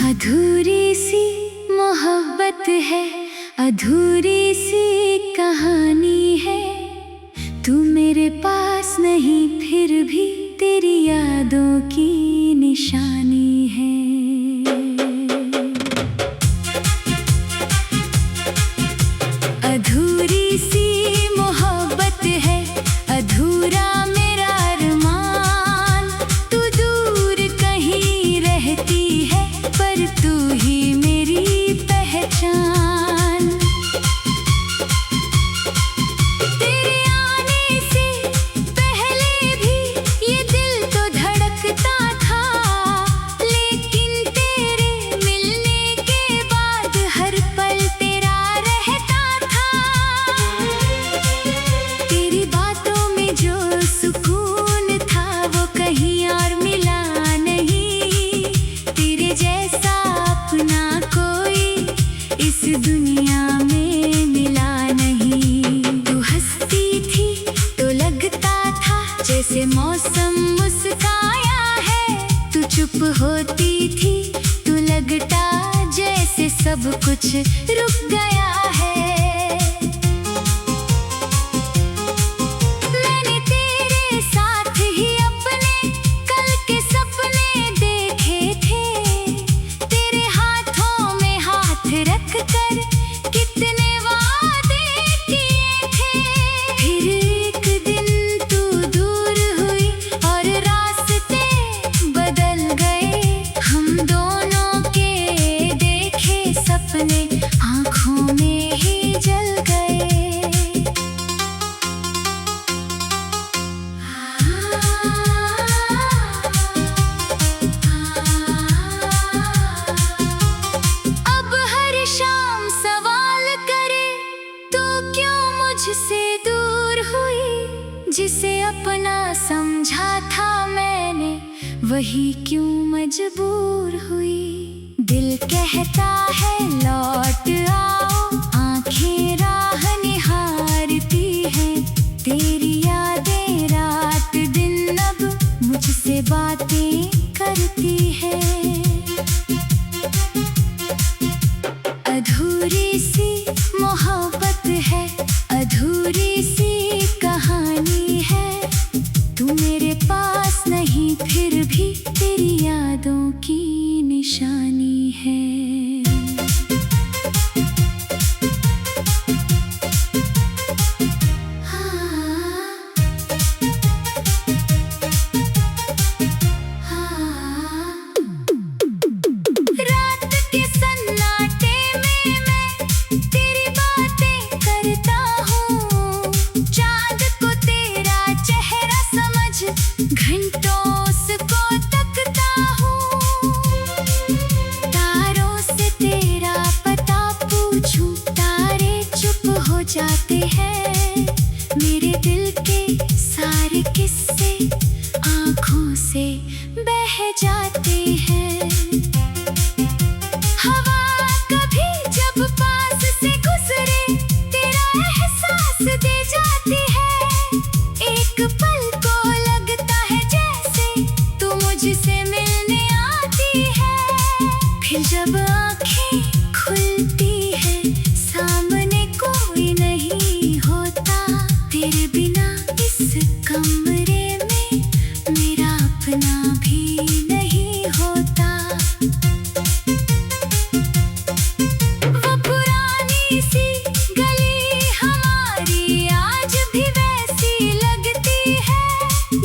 अधूरी सी मोहब्बत है, अधूरी सी कहानी है। तू मेरे पास नहीं फिर भी तेरी यादों की निशानी है। अधूरी सी मोहब्बत है, अधूरा मेरा अरमान। तू दूर कहीं रहती है पर तू ही मेरी पहचान। तेरे आने से पहले भी ये दिल तो धड़कता था, लेकिन तेरे मिलने के बाद हर पल तेरा रहता था। तेरी बातों में जो सुकून था वो कहीं और मिला नहीं। तेरे जैसा अपना कोई इस दुनिया में मिला नहीं। तू हंसती थी तो लगता था जैसे मौसम मुस्काया है। तू चुप होती थी तो लगता जैसे सब कुछ रुक गया है। मैंने तेरे साथ ही अपने कल के सपने देखे थे। तेरे हाथों में हाथ रख कर कितने वादे किए थे। फिर एक दिन तू दूर हुई और रास्ते बदल गए। हम दोनों के देखे सपने आँखों में ही जल गए। अब हर शाम सवाल करे तू क्यों मुझसे दूर हुई। जिसे अपना समझा था मैंने वही क्यों मजबूर हुई। दिल कहता है लौट आओ, आंखें राह निहारती हैं। तेरी यादें रात दिन अब मुझसे बातें करती है। अधूरी सी मोहब्बत है, अधूरी सी कहानी है। तू मेरे पास नहीं फिर भी तेरी यादों की निशानी है। रात के सन्नाटे में मैं तेरी बातें करता हूँ। चाँद को तेरा चेहरा समझ घंटों उसको तकता हूँ। तारों से तेरा पता पूछूं, तारे चुप हो जाते हैं। मेरे दिल के सारे किस्से आँखों से बह जाते हैं। हवा कभी जब पास से गुजरे तेरा एहसास दे जाती है। एक पल को लगता है जैसे तू मुझसे मिलने आती है। फिर जब आँखें खुलती है सामने कोई नहीं होता। तेरे बिना इस कमरे में मेरा अपना भी नहीं होता। वो पुरानी सी गली हमारी आज भी वैसी लगती है।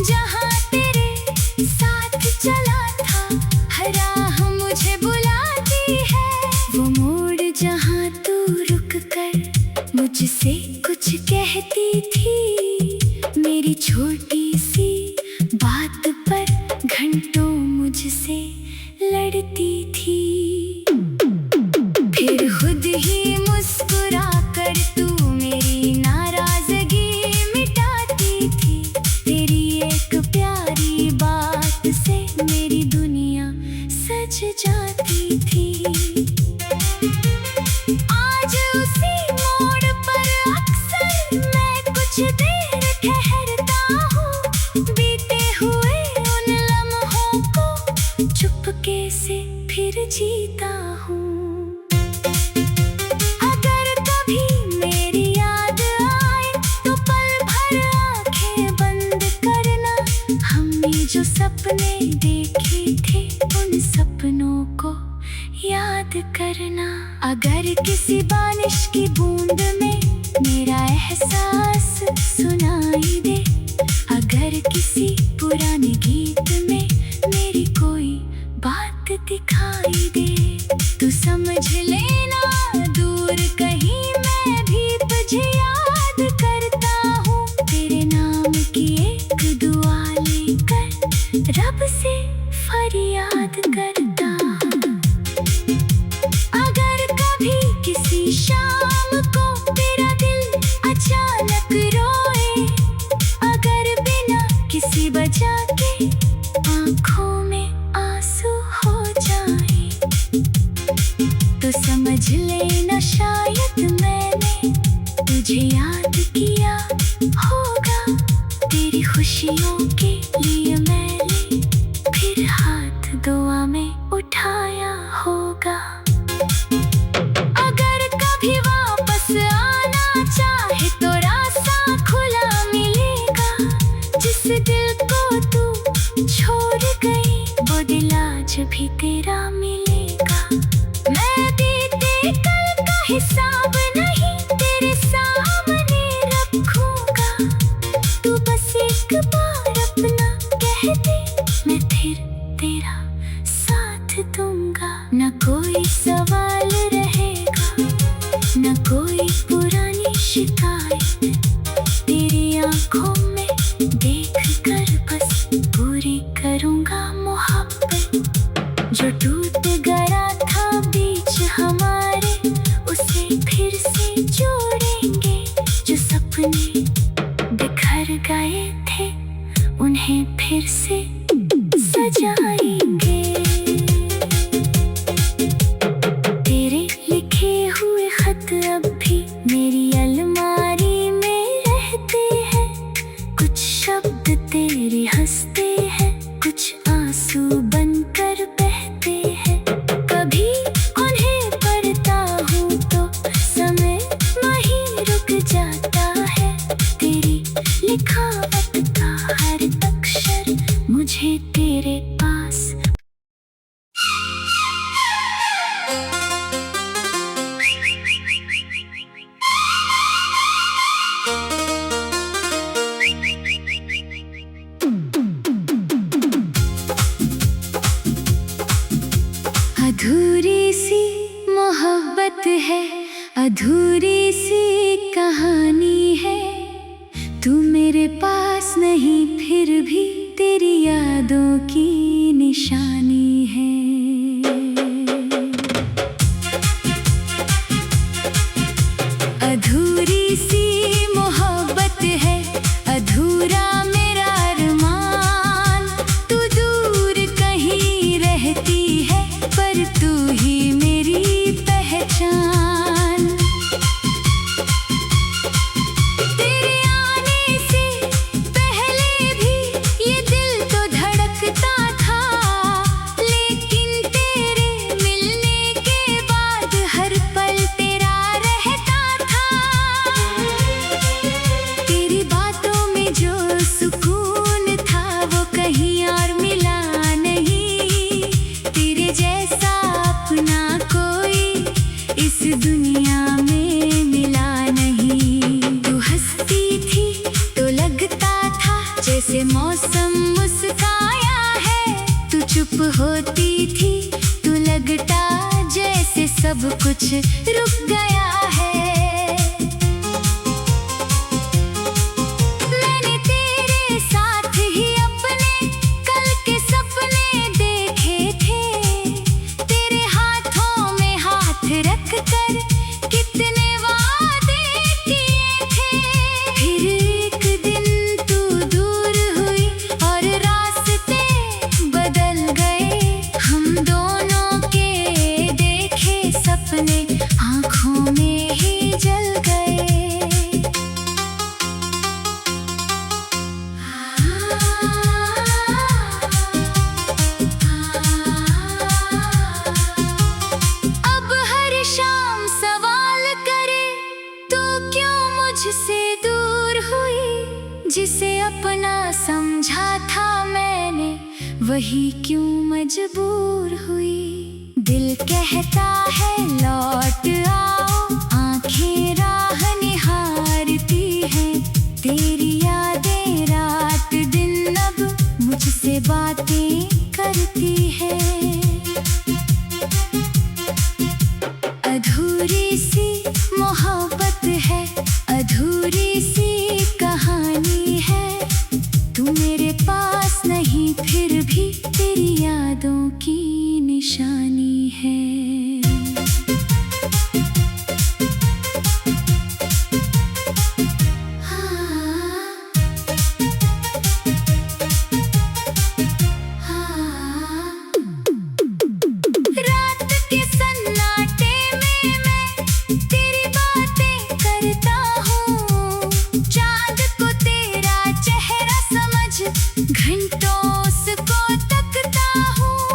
जहाँ तेरे साथ चला था हर राह मुझे बुलाती है। वो मोड़ जहाँ तू रुक कर मुझसे कुछ कहती थी। मेरी छोटी सी बात पर घंटों मुझसे लड़ती थी। फिर खुद ही मुस्कुरा कर तू मेरी नाराजगी मिटाती थी। तेरी एक प्यारी बात से मेरी दुनिया सज जाती थी। आज उसी मोड़ पर अक्सर मैं कुछ देर ठहरता हूँ। बीते हुए उन लम्हों को चुपके से फिर जीता हूँ। अगर कभी मेरी याद आए तो पल भर आंखें बंद करना। हमने जो सपने देखे थे उन सपनों को याद करना। अगर किसी बारिश की बूंद में मेरा एहसास सुनाई दे, अगर किसी पुराने गीत में मेरी कोई बात दिखाई दे, तो समझ लेना दूर कहीं मैं भी तुझे याद करता हूँ। तेरे नाम की एक दुआ लेकर रब से फरियाद करता हूँ। अगर कभी किसी शाम को तेरा दिल अचानक रोए, अगर बिना किसी वजह के आँखों में आंसू हो जाए, तो समझ लेना शायद मैंने तुझे याद किया होगा। तेरी खुशियों के लिए मैंने फिर हाथ दुआ में उठाया होगा। अगर कभी वापस आना चाहे तो रास्ता खुला मिलेगा। जिस दिल को तू छोड़ गई वो दिल आज भी तेरा मिलेगा। मैं बीते कल का हिसाब नहीं तेरे सामने रखूंगा। तू बस एक बार अपना कह दे, मैं फिर तेरा साथ दूंगा। न कोई सवाल रहेगा, न कोई पुरानी शिकायत। तेरी आंखों में देख कर बस पूरी करूंगा मोहब्बत। जो टूट गया था बीच हमारे उसे फिर से जोड़ेंगे। जो सपने बिखर गए थे उन्हें फिर से सजाएंगे। तेरे लिखे हुए खत अब भी मेरी अलमारी में रहते हैं। कुछ शब्द तेरे हंसते हैं, कुछ आंसू बनकर बहते हैं। कभी उन्हें पढ़ता हूँ तो समय वहीं रुक जाता है। तेरी लिखावट का हर अक्षर मुझे तेरे पास अधूरी सी मोहब्बत है, अधूरी सी कहानी है। तू मेरे पास नहीं फिर भी तेरी यादों की निशानी है। अधूरी सी मोहब्बत है, अधूरा मेरा अरमान। तू दूर कहीं रहती है पर तू ही मेरी पहचान। तेरे आने से पहले भी ये दिल तो धड़कता था, लेकिन तेरे मिलने के बाद हर पल तेरा रहता था। तेरी बातों में जो सुकून था वो कहीं और मिला नहीं। तेरे जैसा अपना कोई इस दुनिया में मिला नहीं। तू हंसती थी तो लगता था जैसे मौसम मुस्काया है। तू चुप होती थी तो लगता जैसे सब कुछ रुक गया है। मैंने तेरे साथ ही अपने कल के सपने देखे थे। तेरे हाथों में हाथ रख कर कितने वादे किए थे। फिर एक दिन तू दूर हुई और रास्ते बदल गए। हम दोनों के देखे सपने आँखों में ही वही क्यों मजबूर हुई। दिल कहता है लौट आओ, आंखें राह निहारती हैं। तेरी यादें रात दिन अब मुझसे बातें करती है। अधूरी सी मोहब्बत है, अधूरी सी कहानी है। तू मेरे पास नहीं फिर भी तेरी यादों की निशानी है। घंटों उसको तकता हूँ,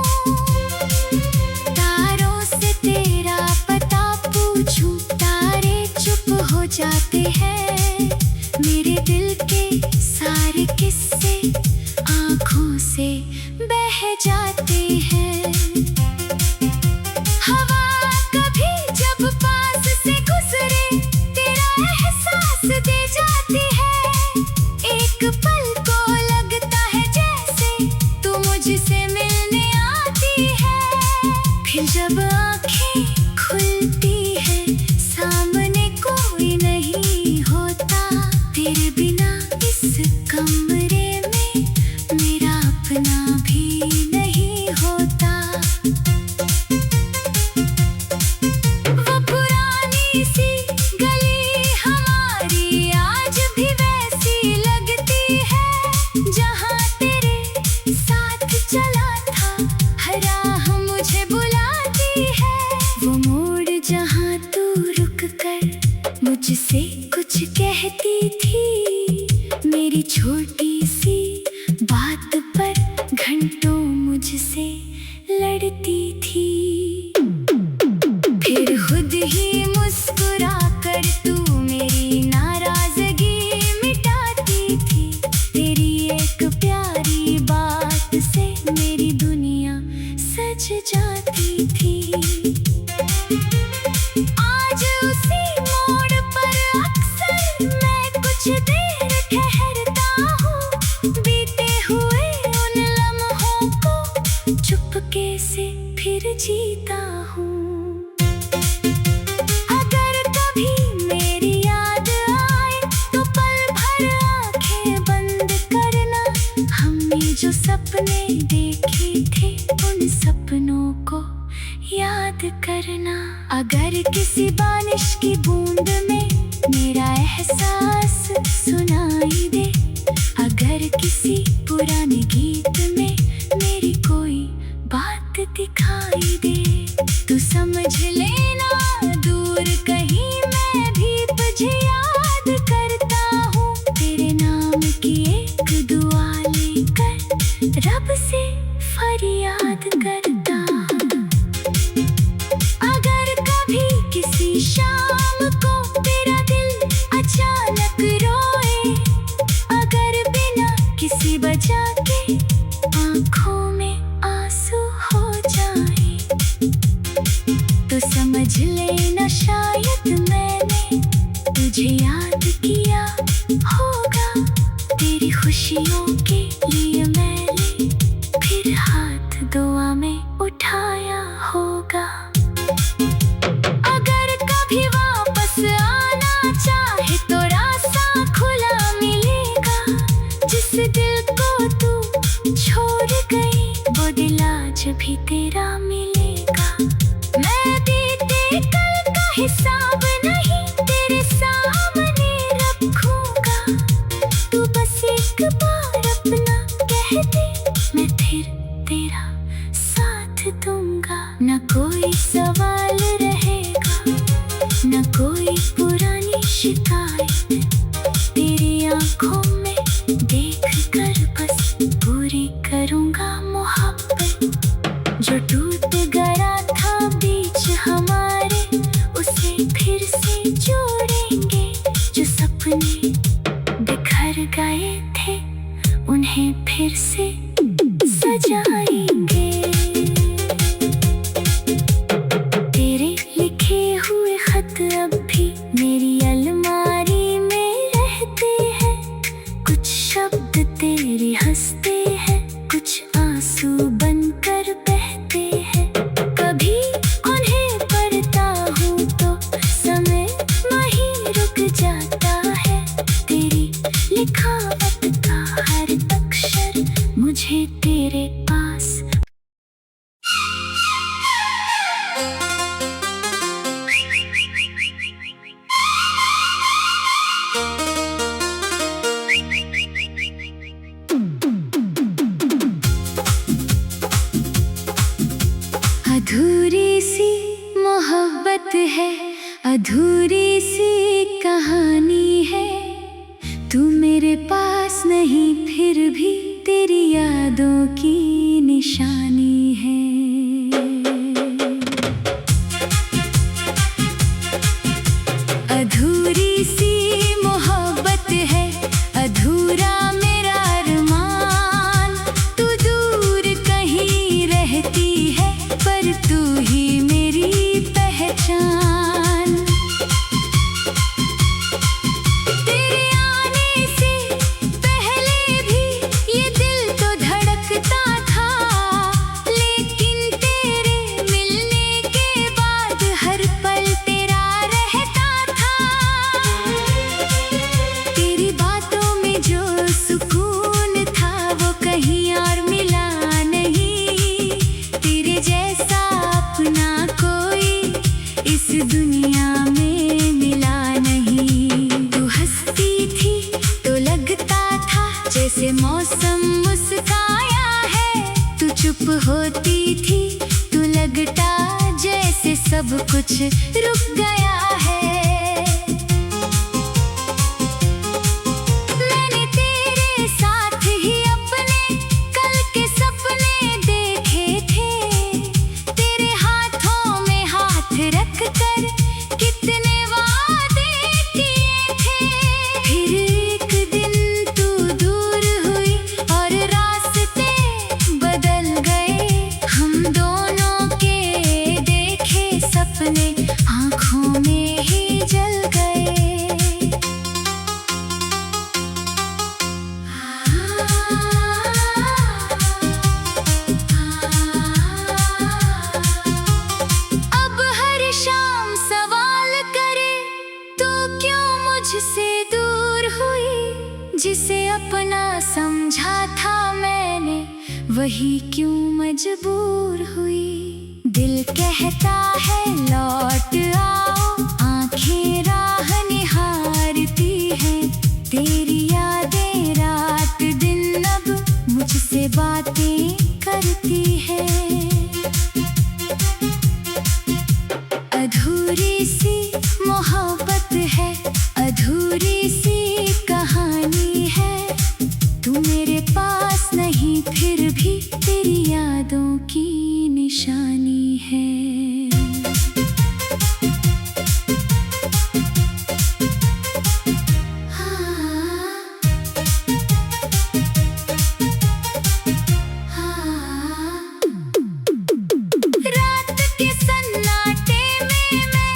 तारों से तेरा पता पूछूं, तारे चुप हो जाते हैं। मेरे दिल के सारे किस्से आँखों से बह जाते हैं। हवा कभी जब पास से गुजरे तेरा एहसास दे जाती है। एक पल को मुझसे मिलने आती है। फिर जब आँखें खुलती है सामने कोई नहीं होता। तेरे बिना इस कमरे में मेरा अपना भी नहीं होता। वो पुरानी सी गली हमारी आज भी वैसी लगती है। जहाँ चला था हर राह मुझे बुलाती है। वो मोड़ जहाँ तू रुक कर मुझसे कुछ कहती थी। मेरी छोटी सी बात पर घंटों मुझसे लड़ती थी। फिर खुद ही मुस्कुरा कर तू मेरी नाराजगी मिटाती थी। तेरी एक प्यारी बात से मेरी दुनिया सज जाती थी। आज उसी मोड़ पर अक्सर मैं कुछ देर ठहरता हूँ। बीते हुए उन लम्हों को चुपके से फिर जीता हूँ। अगर कभी मेरी याद आए तो पल भर आंखें बंद करना। हमने जो सपने देखे थे उन सपनों को याद करना। अगर किसी बारिश की बूंद में मेरा एहसास सुनाई दे, अगर किसी पुराने गीत में मेरी कोई बात दिखाई दे, तो समझ लेना दूर कहीं मैं भी तुझे याद करता हूँ। तेरे नाम की एक दुआ लेकर रब से फरियाद करता हूँ। अगर कभी किसी शाम को तेरा दिल अचानक रोए, अगर बिना किसी वजह के आँखों में आंसू हो जाए, तो समझ लेना शायद मैंने तुझे याद किया होगा। तेरी खुशियों के लिए मैंने फिर हाथ दुआ में उठाया होगा। अगर कभी वापस आना चाहे तो रास्ता खुला मिलेगा। जिस दिल को तू छोड़ गई वो दिल आज भी तेरा मिलेगा। मैं बीते कल का हिसाब नहीं तेरे सामने रखूंगा। तू बस एक बार अपना कह दे, मैं फिर तेरा साथ दूंगा। न कोई सवाल रहेगा, न कोई पुरानी शिकायत। तेरी आंखों में देख कर बस पूरी करूंगा मोहब्बत। जो टूट गया था बीच हमारे उसे फिर से जोड़ेंगे। जो सपने बिखर गए थे उन्हें फिर से सजा अधूरी सी मोहब्बत है, अधूरी सी कहानी है। तू मेरे पास नहीं फिर भी तेरी यादों की निशानी है। अधूरी सी मोहब्बत है, अधूरा मेरा अरमान। तू दूर कहीं रहती है पर तू ही मेरी पहचान। तेरे आने से पहले भी ये दिल तो धड़कता था, लेकिन तेरे मिलने के बाद हर पल तेरा रहता था। तेरी बातों में जो सुकून था वो कहीं और मिला नहीं। तेरे जैसा अपना कोई इस दुनिया में मिला नहीं। तू हंसती थी तो लगता था जैसे मौसम मुस्काया है। तू चुप होती थी तो लगता जैसे सब कुछ रुक गया है। मैंने तेरे साथ ही अपने कल के सपने देखे थे। तेरे हाथों में हाथ रख कर कितने वादे किए थे। फिर एक दिन तू दूर हुई और रास्ते बदल गए। हम दोनों के देखे सपने आँखों में ही जल गए। अब हर शाम सवाल करे तो क्यों मुझसे दूर हुई। जिसे अपना समझा था मैंने वही क्यों मजबूर हुई। दिल कहता है लौट आओ, आंखें राह निहारती हैं। तेरी यादें रात दिन अब मुझसे बातें करती है। अधूरी सी मोहब्बत है, अधूरी सी कहानी है। तू मेरे पास नहीं फिर भी तेरी यादों की निशानी है। रात के सन्नाटे में मैं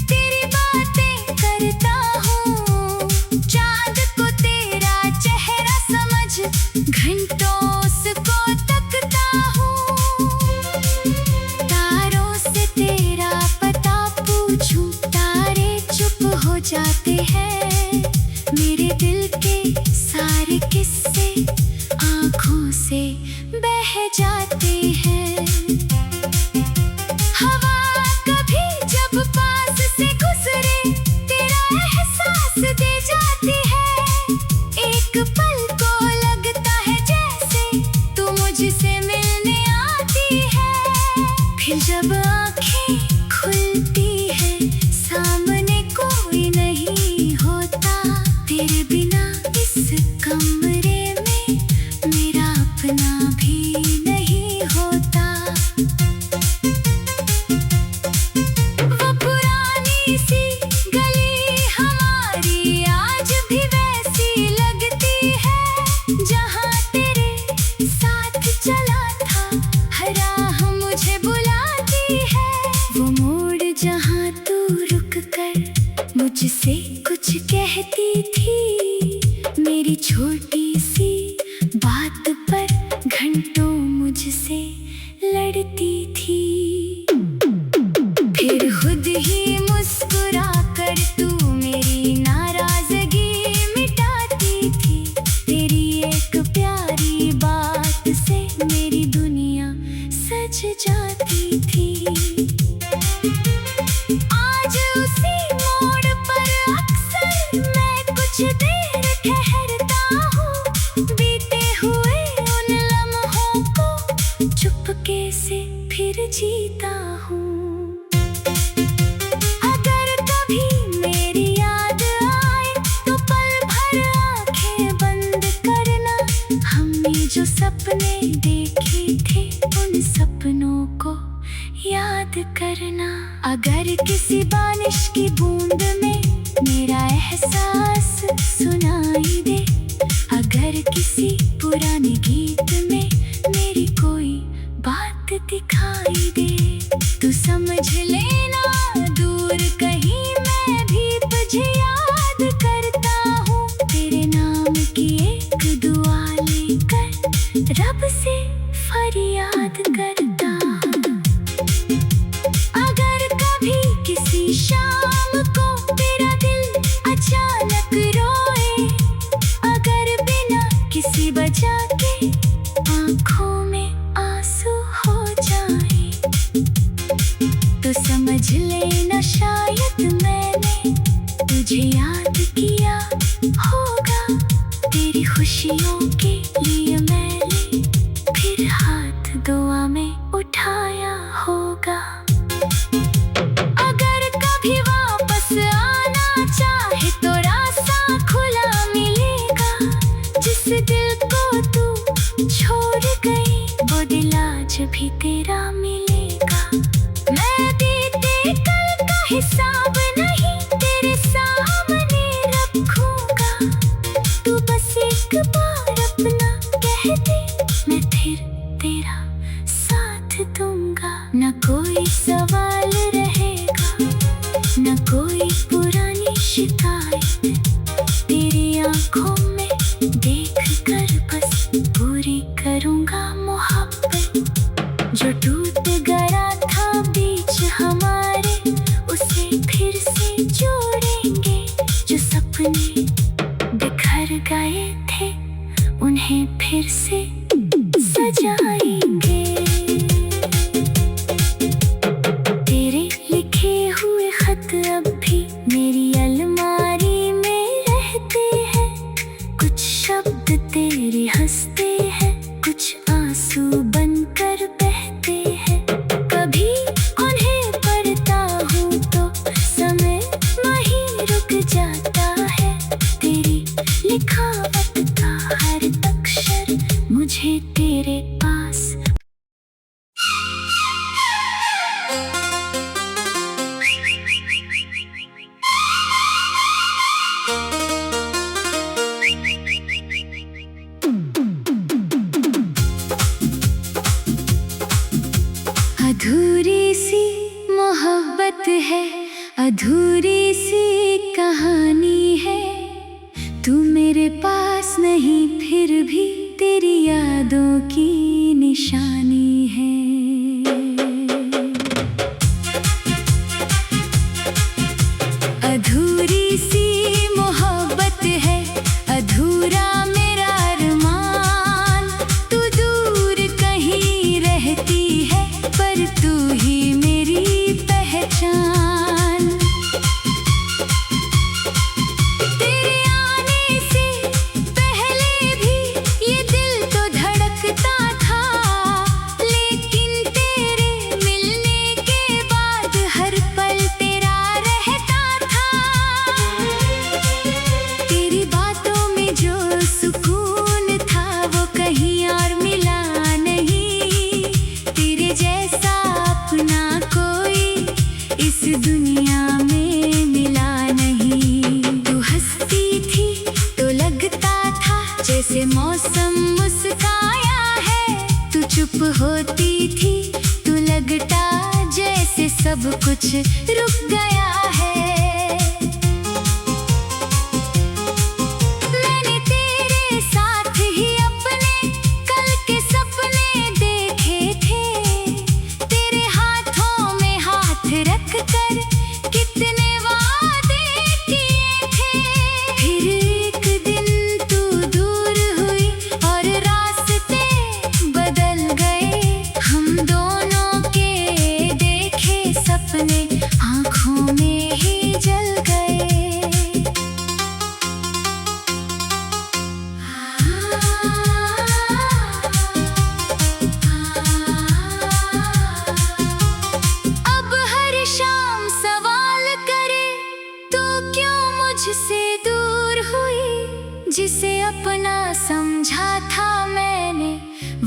तेरी बातें करता हूँ। चाँद को तेरा चेहरा समझ घंटों उसको तकता हूँ। तारों से तेरा पता पूछूं, तारे चुप हो जाते हैं। मेरे दिल के सारे किस्से आँखों से बह जाते हैं। हवा कभी जब पास से गुजरे तेरा एहसास दे जाती है। एक पल को लगता है जैसे तू मुझसे मिलने आती है। फिर जब आँखें खुलती है सामने कोई नहीं होता। तेरे बिना इस कमरे में मेरा अपना भी नहीं होता। वो पुरानी सी गली हमारी आज भी वैसी लगती है। जहाँ तेरे साथ चला था हर राह मुझे बुलाती है। वो मोड़ जहाँ तू रुक कर मुझसे कुछ कहती थी। मेरी छोटी सी बात पर घंटों मुझसे लड़ती थी। फिर खुद ही मुस्कुरा कर तू मेरी नाराजगी मिटाती थी। तेरी एक प्यारी बात से मेरी दुनिया सज जाती थी। आज उसी मोड़ पर अक्सर मैं कुछ देर ठहरता हूँ। बीते हुए उन लम्हों को चुपके से फिर जीता हूँ। अगर कभी मेरी याद आए तो पल भर आंखें बंद करना। हमने जो सपने देखे थे उन सपनों को याद करना। अगर किसी बारिश की बूंद में मेरा एहसास सुनाई दे, अगर किसी पुराने गीत में मेरी कोई बात दिखाई दे, तो समझ लेना दूर कहीं मैं भी तुझे याद करता हूँ। तेरे नाम की एक दुआ लेकर रब से फरियाद करता हूँ। अगर कभी किसी शाम को तेरा दिल अचानक रोए, अगर बिना किसी वजह के आँखों में आंसू हो जाए, तो समझ लेना शायद मैंने तुझे याद किया होगा। तेरी खुशियों के लिए मैंने फिर हाथ दुआ में उठाया होगा। अगर कभी वापस आना चाहे तो रास्ता खुला मिलेगा। जिस दिल को तू छोड़ गई वो दिल आज भी तेरा मिलेगा। मैं बीते कल का हिसाब नहीं तेरे सामने रखूंगा। तू बस एक बार अपना कह दे, मैं फिर तेरा साथ दूंगा। न कोई सवाल रहेगा, न कोई पुरानी शिकायत। तेरी आंखों में देख कर बस पूरी करूंगा मोहब्बत। जो टूट गया था बीच हमारे उसे फिर से जोड़ेंगे। जो सपने बिखर गए थे उन्हें फिर से सजाएंगे। तेरे लिखे हुए खत अब भी मेरी अलमारी में रहते हैं। कुछ शब्द तेरे हंसते हैं, कुछ आंसू बनकर बहते हैं। कभी उन्हें पढ़ता हूँ तो समय वहीं रुक जाता है। तेरी लिखावट का हर अक्षर मुझे तेरे पास अधूरी सी मोहब्बत है, अधूरी सी कहानी है। तू मेरे पास नहीं फिर भी तेरी यादों की निशानी है। अधूरी सी मोहब्बत है, अधूरा मेरा अरमान। तू दूर कहीं रहती है पर तू ही मेरी पहचान। तेरे आने से पहले भी ये दिल तो धड़कता था, लेकिन तेरे मिलने के बाद हर पल तेरा रहता था। तेरी बातों में जो सुकून था वो कहीं और मिला नहीं। तेरे जैसा अपना कोई इस दुनिया में मिला नहीं। तू हंसती थी तो लगता था जैसे मौसम मुस्काया है। तू चुप होती थी तो लगता जैसे सब कुछ रुक गया है। मैंने तेरे साथ ही अपने कल के सपने देखे थे। तेरे हाथों में हाथ रख कर कितने वादे किए थे। फिर एक दिन तू दूर हुई और रास्ते बदल गए। हम दोनों के देखे सपने आँखों में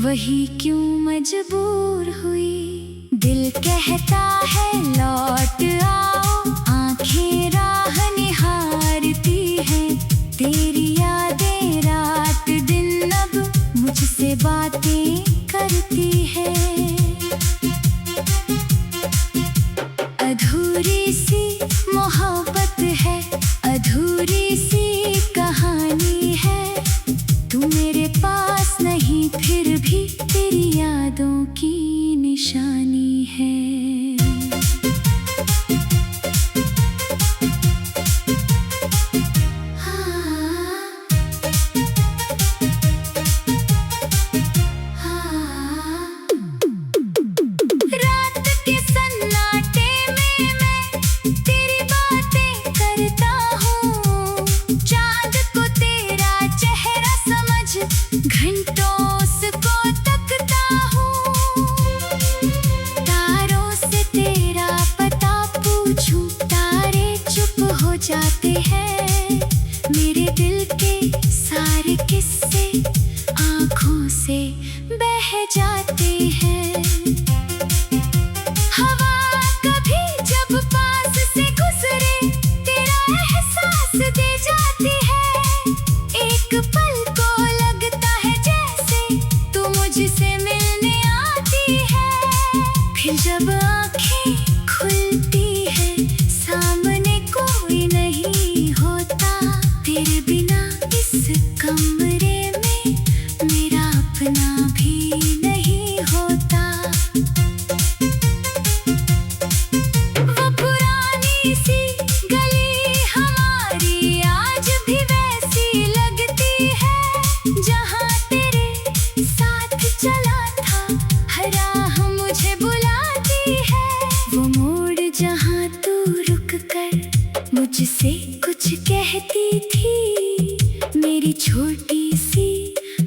वही क्यों मजबूर हुई। दिल कहता है लौट आओ, आंखें राह निहारती हैं। तेरी यादें रात दिन अब मुझसे बातें करती है। अधूरी सी मोहब्बत है, अधूरी सी कहानी है। तू मेरे पास नहीं फिर भी तेरी यादों की निशानी है। रात के सन्नाटे में मैं तेरी बातें करता हूँ। चाँद को तेरा चेहरा समझ घंटों उसको तकता हूँ। तारों से तेरा पता पूछूं, तारे चुप हो जाते हैं। मेरे दिल के सारे किस्से आँखों से बह जाते हैं। हवा कभी जब पास से गुजरे तेरा एहसास दे जाती है। एक पल को लगता है जैसे तू मुझसे मिलने आती है। फिर जब आँखें खुलती है सामने कोई नहीं होता। तेरे बिना इस कमरे में मेरा अपना भी नहीं होता। वो पुरानी सी गली हमारी आज भी वैसी लगती है। जहाँ तेरे साथ चला था हर राह मुझे बुलाती है। वो मोड़ जहाँ तू रुक कर मुझसे कुछ कहती थी। मेरी छोटी सी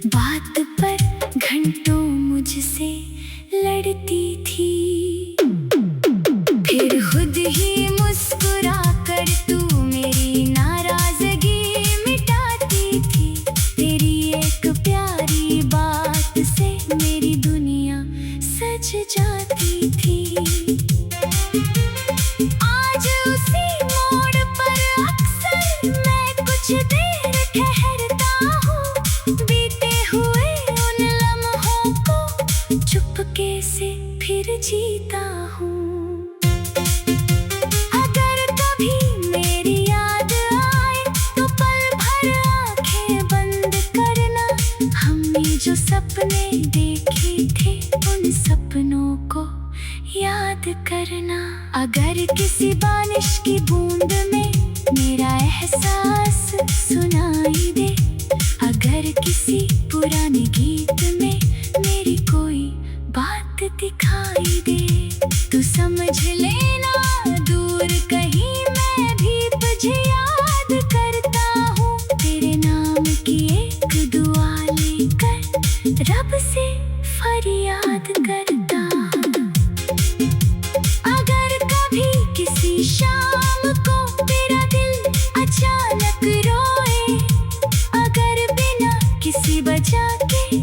बात पर घंटों मुझसे लड़ती थी। फिर खुद ही मुस्कुरा कर तू मेरी नाराजगी मिटाती थी। तेरी एक प्यारी बात से मेरी दुनिया सज जाती थी। आज उसी मोड़ पर अक्सर मैं कुछ देर ठहरता हूँ। बीते हुए उन लम्हों को चुपके से फिर जीता हूँ। अगर कभी मेरी याद आए तो पल भर आंखें बंद करना। हमने जो सपने देखे थे उन सपनों को याद करना। अगर किसी बारिश की बूंद में मेरा एहसास सुनाई दे, अगर किसी पुराने गीत में मेरी कोई बात दिखाई दे, तू समझ लेना दूर कहीं मैं भी तुझे याद करता हूँ। तेरे नाम की एक दुआ लेकर रब से फरियाद करता हूँ। अगर कभी किसी शाम को तेरा दिल अचानक रोए, अगर बिना किसी वजह के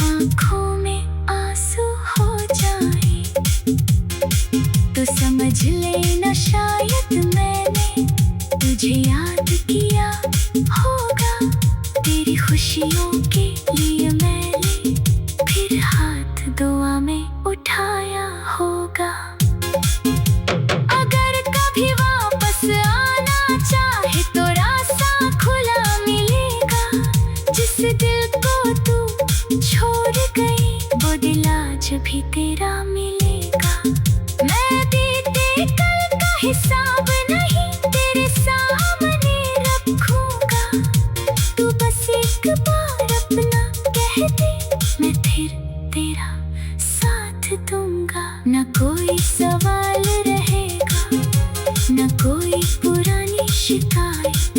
आँखों में आंसू हो जाए, तो समझ लेना शायद मैंने तुझे याद किया होगा। तेरी खुशियों के लिए मैंने फिर हाथ दुआ में उठाया होगा। अगर कभी वापस आना चाहे तो रास्ता खुला मिलेगा। जिस दिल को तू छोड़ गई वो दिल आज भी तेरा मिलेगा। मैं बीते कल का हिसाब नहीं तेरे सामने रखूंगा। तू बस एक बार अपना कह दे मैं फिर तेरा साथ दूंगा। न कोई सवाल रहेगा न कोई पुरानी शिकायत।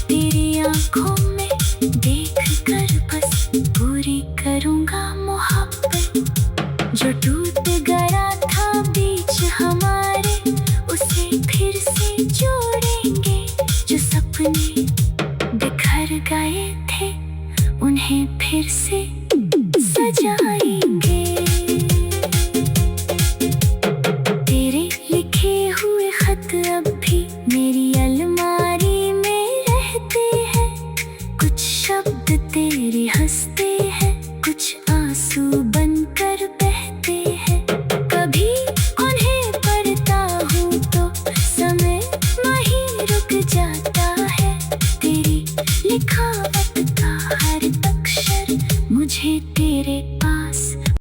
तेरी आंखों में देख कर बस पूरी करूंगा मोहब्बत। जो टूट गया था बीच